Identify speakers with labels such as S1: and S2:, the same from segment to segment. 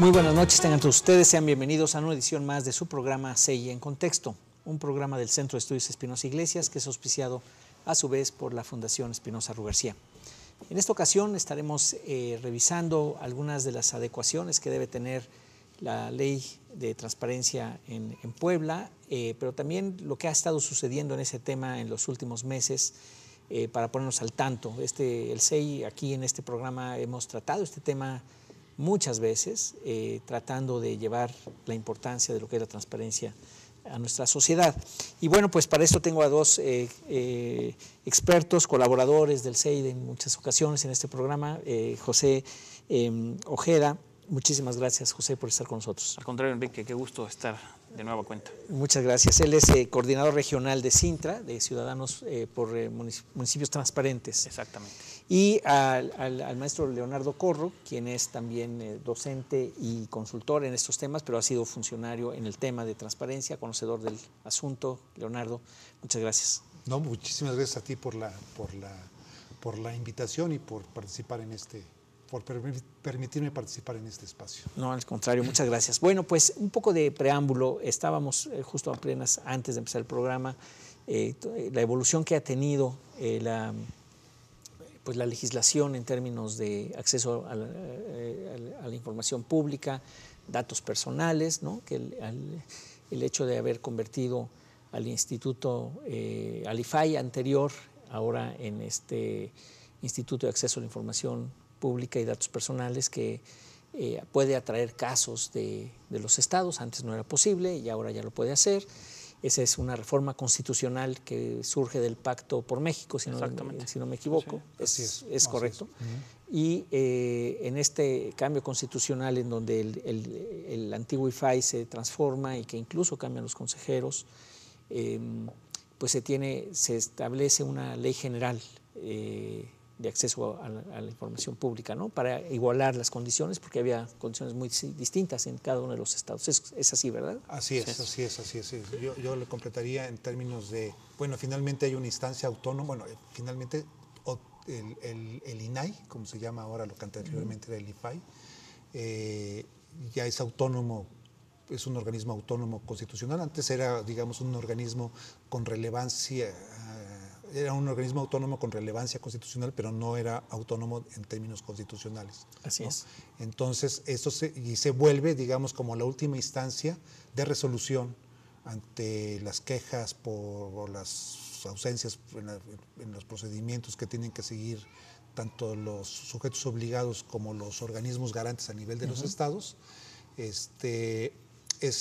S1: Muy buenas noches, tengan todos ustedes, sean bienvenidos a una edición más de su programa CEI en Contexto, un programa del Centro de Estudios Espinosa Iglesias que es auspiciado a su vez por la Fundación Espinosa Rú García. En esta ocasión estaremos revisando algunas de las adecuaciones que debe tener la ley de transparencia en Puebla, pero también lo que ha estado sucediendo en ese tema en los últimos meses para ponernos al tanto. El CEI, aquí en este programa hemos tratado este tema muchas veces, tratando de llevar la importancia de lo que es la transparencia a nuestra sociedad. Y bueno, pues para esto tengo a dos expertos, colaboradores del CEI en muchas ocasiones en este programa, José Ojeda. Muchísimas gracias, José, por estar con nosotros.
S2: Al contrario, Enrique, qué gusto estar de nueva cuenta.
S1: Muchas gracias. Él es coordinador regional de Cintra, de Ciudadanos por Municipios Transparentes.
S2: Exactamente.
S1: Y al maestro Leonardo Corro, quien es también docente y consultor en estos temas, pero ha sido funcionario en el tema de transparencia, conocedor del asunto. Leonardo, muchas gracias.
S3: No, muchísimas gracias a ti por la invitación y por participar en por permitirme participar en este espacio.
S1: No, al contrario, muchas gracias. Bueno, pues un poco de preámbulo. Estábamos justo apenas antes de empezar el programa, la evolución que ha tenido la legislación en términos de acceso a la información pública, datos personales, ¿no? Que el hecho de haber convertido al instituto, al IFAI anterior, ahora en este Instituto de Acceso a la Información Pública y Datos Personales, que puede atraer casos de los estados. Antes no era posible y ahora ya lo puede hacer. Esa es una reforma constitucional que surge del Pacto por México, si no me equivoco.
S3: Sí,
S1: es correcto. Y en este cambio constitucional en donde el antiguo IFAI se transforma y que incluso cambian los consejeros, pues se establece una ley general de acceso a la información pública, ¿no? Para igualar las condiciones, porque había condiciones muy distintas en cada uno de los estados. Es así, ¿verdad?
S3: Así es. Yo le completaría en términos de, bueno, finalmente hay una instancia autónoma, bueno, finalmente el INAI, como se llama ahora, lo que anteriormente era el IFAI, ya es autónomo, es un organismo autónomo constitucional. Antes era, digamos, un organismo con relevancia. Era un organismo autónomo con relevancia constitucional, pero no era autónomo en términos constitucionales.
S1: Así es.
S3: Entonces, esto se vuelve, digamos, como la última instancia de resolución ante las quejas por las ausencias en los procedimientos que tienen que seguir tanto los sujetos obligados como los organismos garantes a nivel de los estados. Es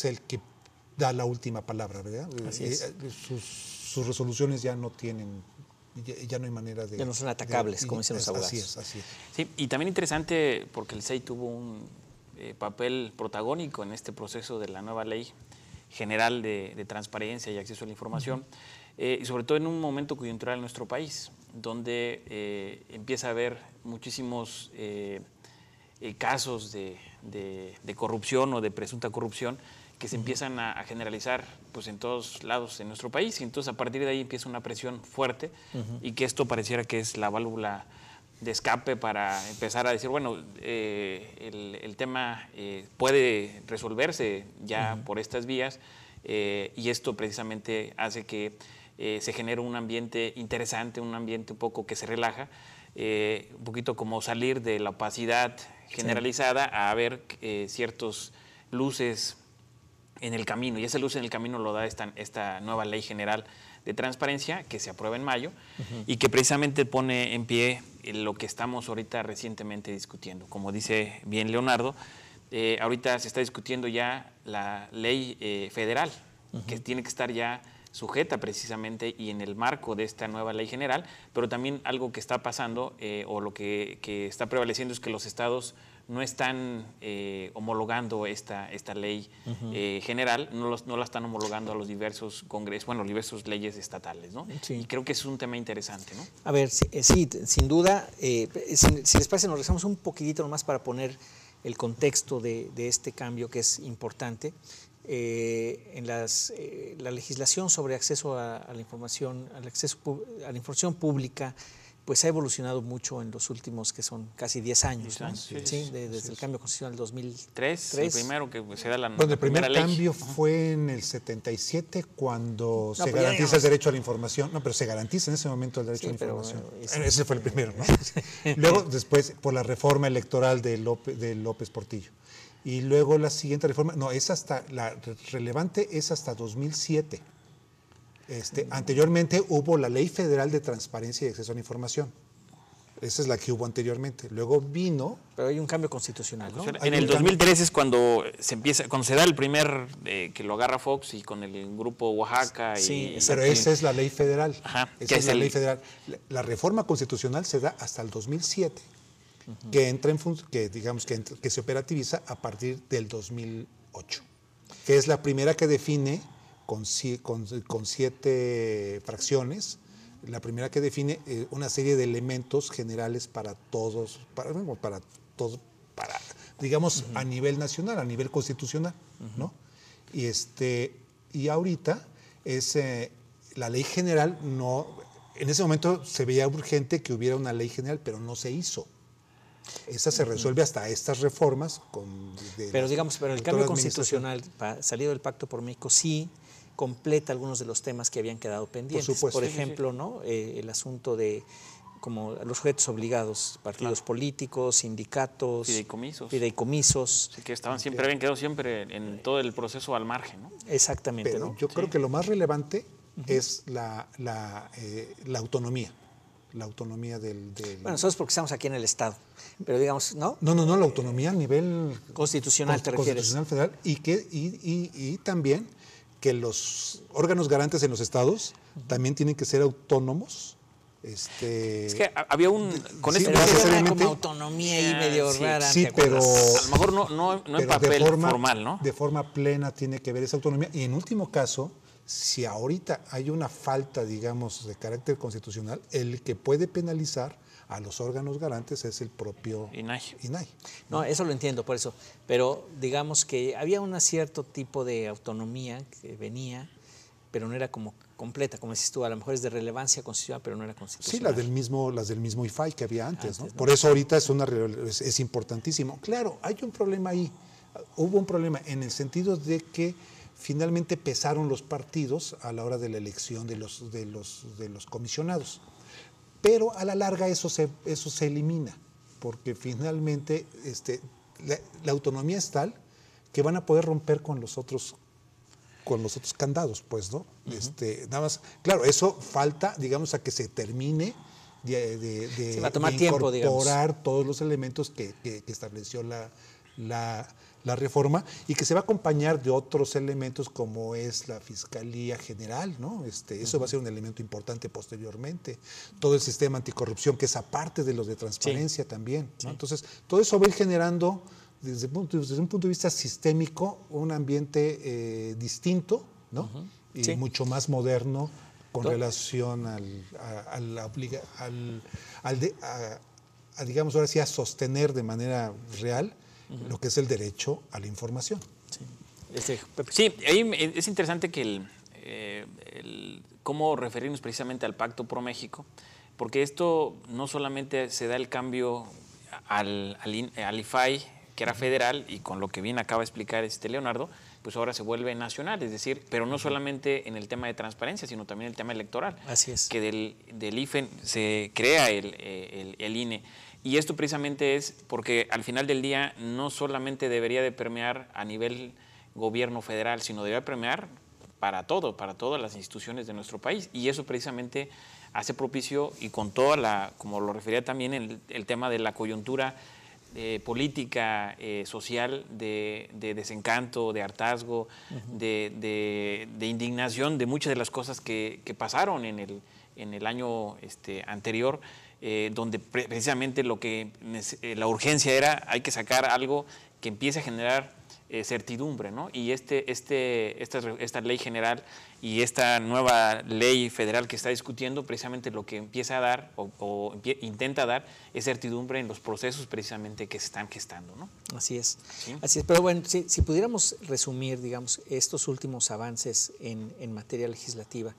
S3: el que da la última palabra, ¿verdad?
S1: Así es.
S3: Sus resoluciones ya no tienen, ya no hay manera de...
S1: Ya no son atacables, como dicen los abogados.
S3: Así es.
S2: Sí, y también interesante porque el CEI tuvo un papel protagónico en este proceso de la nueva ley general de transparencia y acceso a la información, y sobre todo en un momento coyuntural en nuestro país, donde empieza a haber muchísimos casos de corrupción o de presunta corrupción que se empiezan a generalizar pues, en todos lados en nuestro país, y entonces a partir de ahí empieza una presión fuerte y que esto pareciera que es la válvula de escape para empezar a decir, bueno, el tema puede resolverse ya por estas vías, y esto precisamente hace que se genere un ambiente interesante, un ambiente un poco que se relaja, un poquito como salir de la opacidad generalizada a ver ciertos luces en el camino, y esa luz en el camino lo da esta nueva ley general de transparencia que se aprueba en mayo y que precisamente pone en pie lo que estamos ahorita recientemente discutiendo. Como dice bien Leonardo, ahorita se está discutiendo ya la ley federal, que tiene que estar ya sujeta precisamente y en el marco de esta nueva ley general, pero también algo que está pasando o lo que está prevaleciendo es que los estados no están homologando esta ley general, no la están homologando a los diversos congresos, bueno, diversas leyes estatales, ¿no?
S1: Sí.
S2: Y creo que es un tema interesante, ¿no?
S1: A ver, sí, sin duda, si les parece, nos regresamos un poquitito nomás para poner el contexto de este cambio que es importante. La legislación sobre acceso a la información, a la información pública pues ha evolucionado mucho en los últimos, que son casi 10 años, ¿no? Desde el cambio constitucional del 2003.
S2: El primero que se da la
S3: Bueno, el primer
S2: primera
S3: cambio
S2: ley.
S3: fue en el 77 cuando se
S1: pero ya
S3: garantiza el
S1: digamos-
S3: derecho a la información. No, pero se garantiza en ese momento el derecho
S1: Sí,
S3: a la
S1: pero,
S3: información.
S1: ese
S3: Ese fue el primero, ¿no? Luego, después, por la reforma electoral de López Portillo. Y luego la siguiente reforma, no, la relevante es hasta 2007. Anteriormente hubo la Ley Federal de Transparencia y Acceso a la Información. Esa es la que hubo anteriormente. Luego vino...
S1: Pero hay un cambio constitucional, ¿no?
S2: En el 2003 es cuando se da el primer que lo agarra Fox y con el grupo Oaxaca.
S1: Sí,
S2: y,
S3: Pero esa es la ley federal.
S2: Ajá,
S3: Esa
S2: que
S3: es
S2: es
S3: la
S2: el-
S3: ley federal. La reforma constitucional se da hasta el 2007, que entra que digamos que se operativiza a partir del 2008, que es la primera que define con 7 fracciones, la primera que define una serie de elementos generales para todos, digamos, a nivel nacional, a nivel constitucional, ¿no? Y ahorita es la ley general, no, en ese momento se veía urgente que hubiera una ley general, pero no se hizo. Esa se resuelve hasta estas reformas.
S1: Pero digamos, pero el
S3: toda
S1: cambio
S3: la administración.
S1: constitucional salido del Pacto por México sí completa algunos de los temas que habían quedado pendientes.
S3: supuesto.
S1: Por
S3: Sí, sí,
S1: ejemplo, ¿no? El asunto de como los sujetos obligados, partidos políticos, sindicatos, fideicomisos.
S2: Sí, que habían quedado siempre en todo el proceso al margen, ¿no?
S1: Exactamente,
S3: Pero
S1: ¿no?
S3: yo creo que lo más relevante es la autonomía. La autonomía del...
S1: Bueno, nosotros porque estamos aquí en el Estado, pero digamos, ¿no?
S3: No, la autonomía a nivel
S1: Constitucional, ¿te refieres?
S3: constitucional federal y también que los órganos garantes en los estados también tienen que ser autónomos.
S2: Es que había con
S3: Sí,
S2: este
S1: Pero
S3: no
S1: había una
S3: necesariamente-
S1: como autonomía ahí medio
S2: sí,
S1: rara,
S3: sí,
S1: ¿te acuerdas?
S3: pero-
S2: a lo mejor no en
S3: pero
S2: papel formal, ¿no?
S3: De forma plena tiene que ver esa autonomía. Y en último caso, si ahorita hay una falta, digamos, de carácter constitucional, el que puede penalizar a los órganos garantes es el propio INAI.
S1: No, eso lo entiendo, por eso. Pero digamos que había un cierto tipo de autonomía que venía, pero no era como completa, como decís tú, a lo mejor es de relevancia constitucional, pero no era
S3: Sí,
S1: constitucional.
S3: las del mismo IFAI que había antes, ¿no?
S1: ¿no?
S3: Por eso ahorita es importantísimo. Claro, hay un problema ahí. Hubo un problema en el sentido de que finalmente pesaron los partidos a la hora de la elección de los comisionados. Pero a la larga eso se elimina, porque finalmente la autonomía es tal que van a poder romper con los otros candados, pues, ¿no? Nada más, claro, eso falta, digamos, a que se termine de
S1: va a tomar tiempo,
S3: incorporar todos los elementos que estableció la reforma y que se va a acompañar de otros elementos como es la Fiscalía General, ¿no? Eso va a ser un elemento importante posteriormente. Todo el sistema anticorrupción, que es aparte de los de transparencia también, ¿no? Entonces, todo eso va a ir generando desde un punto de vista sistémico un ambiente distinto, ¿no? Y mucho más moderno con relación digamos ahora sí, a sostener de manera real lo que es el derecho a la información.
S2: Sí, ahí es interesante que cómo referirnos precisamente al Pacto Pro México, porque esto no solamente se da el cambio al IFAI, que era federal, y con lo que bien acaba de explicar Leonardo, pues ahora se vuelve nacional, es decir, pero no solamente en el tema de transparencia, sino también en el tema electoral.
S1: Así es.
S2: Que del IFE se crea el INE. Y esto precisamente es porque al final del día no solamente debería de permear a nivel gobierno federal, sino debería permear para todas las instituciones de nuestro país. Y eso precisamente hace propicio, y con toda como lo refería también el tema de la coyuntura política, social, de desencanto, de hartazgo, de indignación de muchas de las cosas que pasaron en el año anterior, donde precisamente la urgencia era, hay que sacar algo que empiece a generar certidumbre, ¿no? Y esta ley general y esta nueva ley federal que está discutiendo, precisamente lo que empieza a dar o intenta dar es certidumbre en los procesos precisamente que se están gestando, ¿no?
S1: Así es.
S2: ¿Sí?
S1: Así es. Pero bueno, si pudiéramos resumir, digamos, estos últimos avances en materia legislativa,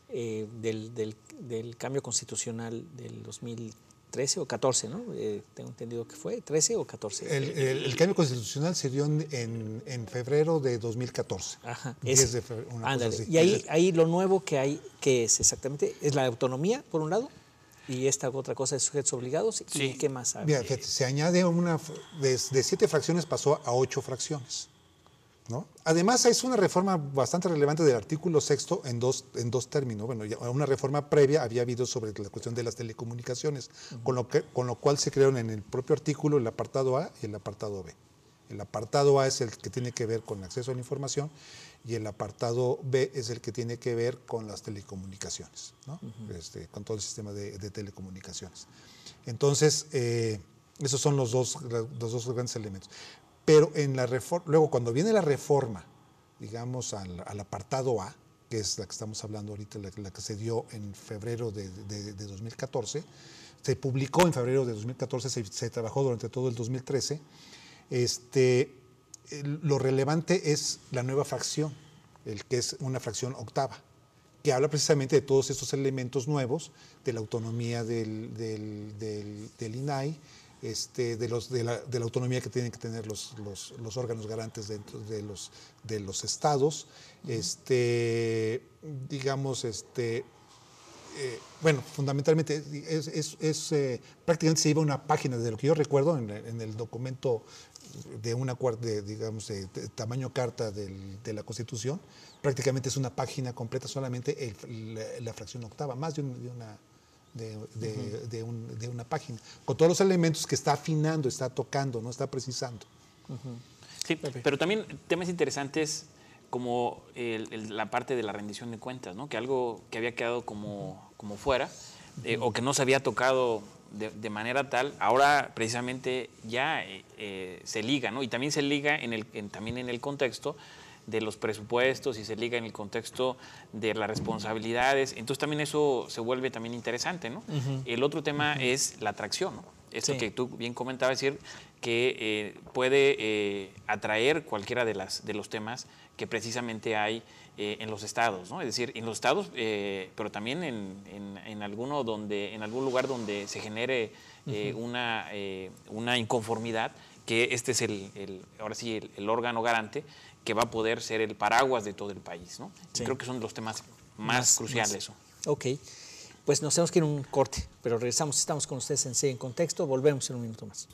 S1: del cambio constitucional del 2013 o 14, ¿no? Tengo entendido que fue 13 o 14.
S3: El cambio constitucional se dio en febrero de 2014.
S1: Ajá,
S3: 10 de febrero, una cosa así.
S1: Y ahí lo nuevo que hay, que es exactamente, es la autonomía, por un lado, y esta otra cosa de sujetos obligados.
S2: Sí.
S1: ¿Y qué más hay?
S3: Mira, se añade de 7 fracciones pasó a 8 fracciones, ¿no? Además, es una reforma bastante relevante del artículo 6 en dos términos. Bueno, una reforma previa había habido sobre la cuestión de las telecomunicaciones, con lo cual se crearon en el propio artículo el apartado A y el apartado B. El apartado A es el que tiene que ver con acceso a la información y el apartado B es el que tiene que ver con las telecomunicaciones, ¿no? Con todo el sistema de telecomunicaciones. Entonces, esos son los dos grandes elementos. Pero luego cuando viene la reforma, digamos, al apartado A, que es la que estamos hablando ahorita, la que se dio en febrero de 2014, se publicó en febrero de 2014, se trabajó durante todo el 2013, lo relevante es la nueva fracción, el que es una fracción octava, que habla precisamente de todos estos elementos nuevos, de la autonomía del INAI, de la autonomía que tienen que tener los órganos garantes dentro de los estados, digamos, bueno, fundamentalmente prácticamente se lleva una página, de lo que yo recuerdo, en el documento digamos, de tamaño carta de la Constitución, prácticamente es una página completa solamente la fracción octava, más de una página, con todos los elementos que está afinando, está tocando, no está precisando.
S2: Sí, pero también temas interesantes como la parte de la rendición de cuentas, ¿no? Que algo que había quedado como fuera, o que no se había tocado de manera tal, ahora precisamente ya se liga, ¿no? Y también se liga también en el contexto de los presupuestos y se liga en el contexto de las responsabilidades. Entonces también eso se vuelve también interesante, ¿no? El otro tema es la atracción, ¿no? Esto que tú bien comentabas, es decir, que puede atraer cualquiera de los temas que precisamente hay en los estados, ¿no? Es decir, en los estados, pero también en algún lugar donde se genere una inconformidad, que este es ahora sí el órgano garante que va a poder ser el paraguas de todo el país, ¿no? Sí. Creo que son de los temas más cruciales.
S1: Ok, pues nos tenemos que ir a un corte, pero regresamos, estamos con ustedes en CEI en Contexto, volvemos en un minuto más.